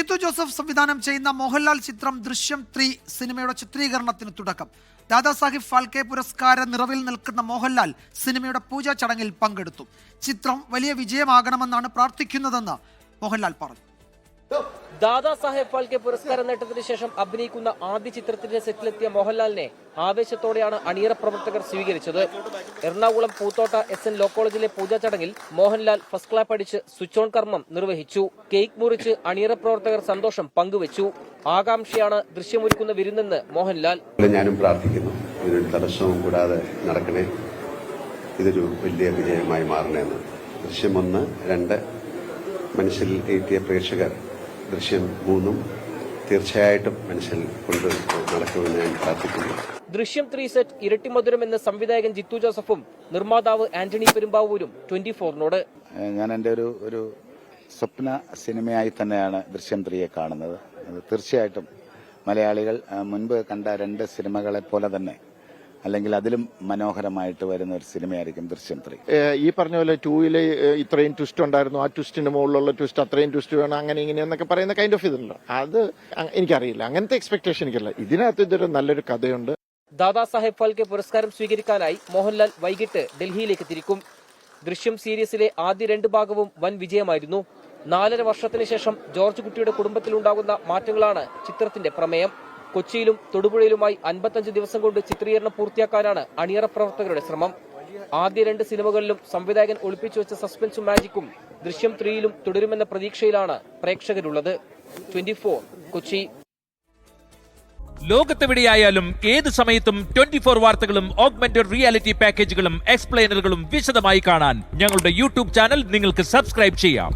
Jithu Joseph സംവിധാനം ചെയ്യുന്ന മോഹൻലാൽ ചിത്രം ദൃശ്യം 3 സിനിമയുടെ ചിത്രീകരണത്തിന് തുടക്കം. ദാദാസാഹിബ് ഫാൽക്കെ പുരസ്കാര നിറവിൽ നിൽക്കുന്ന മോഹൻലാൽ സിനിമയുടെ പൂജാ ചടങ്ങിൽ പങ്കെടുത്തു. ചിത്രം വലിയ വിജയമാകണമെന്നാണ് പ്രാർത്ഥിക്കുന്നതെന്ന് മോഹൻലാൽ പറഞ്ഞു. ദാദാസാഹേബ് ഫാൽക്കെ പുരസ്കാര നേട്ടത്തിന് ശേഷം അഭിനയിക്കുന്ന ആദ്യ ചിത്രത്തിന്റെ സെറ്റിലെത്തിയ മോഹൻലാലിനെ ആവേശത്തോടെയാണ് അണിയറ പ്രവർത്തകർ സ്വീകരിച്ചത്. എറണാകുളം പൂത്തോട്ട SN ലോ കോളേജിലെ പൂജാ ചടങ്ങിൽ മോഹൻലാൽ ഫസ്റ്റ് ക്ലാപ്പ് അടിച്ച് സ്വിച്ച് ഓൺ കർമ്മം നിർവഹിച്ചു. കേക്ക് മുറിച്ച് അണിയറ പ്രവർത്തകർ സന്തോഷം പങ്കുവച്ചു. ആകാംക്ഷയാണ് ദൃശ്യമൊരുക്കുന്ന വിരുന്നെന്ന് മോഹൻലാൽ. ഞാനും പ്രാർത്ഥിക്കുന്നു, ഇതിനൊരു തടസ്സവും കൂടാതെ നടക്കണേ, ഇതൊരു വലിയ വിജയമായി മാറണമെന്ന്. ദൃശ്യം 1, 2 മനസ്സിൽ എത്തിയ പ്രേക്ഷകർ ദൃശ്യം 3 തീർച്ചയായിട്ടും മനസ്സിൽ കൊണ്ട് നടക്കുമെന്ന് ഞാൻ പ്രാർത്ഥിക്കുന്നു. ദൃശ്യം 3 സെറ്റ് ഇരട്ടി മധുരം എന്ന സംവിധായകൻ ജിത്തു ജോസഫും നിർമ്മാതാവ് ആന്റണി പെരുമ്പാവൂരും 24നോട് ഞാൻ എൻ്റെ ഒരു സ്വപ്ന സിനിമയായി തന്നെയാണ് ദൃശ്യം 3യെ കാണുന്നത്. തീർച്ചയായിട്ടും മലയാളികൾ മുൻപ് കണ്ട 2 സിനിമകളെ പോലെ തന്നെ അല്ലെങ്കിൽ അതിലും മനോഹരമായിട്ട് വരുന്ന ഒരു സിനിമയായിരിക്കും ദൃശ്യം 3. ഈ പറഞ്ഞ പോലെ 2-ല് ഇത്രയും ട്വിസ്റ്റ് ഉണ്ടായിരുന്നു, ആ ട്വിസ്റ്റിന് മുകളിലുള്ള ട്വിസ്റ്റ് അത്രയും ട്വിസ്റ്റ് വേണം, അങ്ങനെ ഇങ്ങനെ എന്നൊക്കെ പറയുന്ന കൈൻഡ് ഓഫ് ഇതുണ്ടോ, അത് എനിക്കറിയില്ല. അങ്ങനത്തെ എക്സ്പെക്ടേഷൻ എനിക്കല്ല. ഇതിനകത്ത് ഇതൊരു നല്ലൊരു കഥയുണ്ട്. ദാദാസാഹേബ് ഫാൽക്കെ പുരസ്കാരം സ്വീകരിക്കാനായി മോഹൻലാൽ വൈകിട്ട് ഡൽഹിയിലേക്ക് തിരിക്കും. ദൃശ്യം സീരീസിലെ ആദ്യ 2 ഭാഗവും വൻ വിജയമായിരുന്നു. 4.5 വർഷത്തിന് ശേഷം ജോർജ് കുട്ടിയുടെ കുടുംബത്തിലുണ്ടാകുന്ന മാറ്റങ്ങളാണ് ചിത്രത്തിന്റെ പ്രമേയം. കൊച്ചിയിലും തൊടുപുഴയിലുമായി 55 ദിവസം കൊണ്ട് ചിത്രീകരണം പൂർത്തിയാക്കാനാണ് അണിയറ പ്രവർത്തകരുടെ ശ്രമം. ആദ്യ 2 സിനിമകളിലും സംവിധായകൻ ഒളിപ്പിച്ചു വെച്ച സസ്പെൻസും മാജിക്കും ദൃശ്യം 3യിലും തുടരുമെന്ന പ്രതീക്ഷയിലാണ് പ്രേക്ഷകരുള്ളത്. 24 കൊച്ചി. ലോകത്തെവിടെയായാലും ഏത് സമയത്തും 24 വാർത്തകളും ഓഗ്മെന്റഡ് റിയാലിറ്റി പാക്കേജുകളും എക്സ്പ്ലെയിനറുകളും വിശദമായി കാണാൻ ഞങ്ങളുടെ യൂട്യൂബ് ചാനൽ നിങ്ങൾക്ക് സബ്സ്ക്രൈബ് ചെയ്യാം.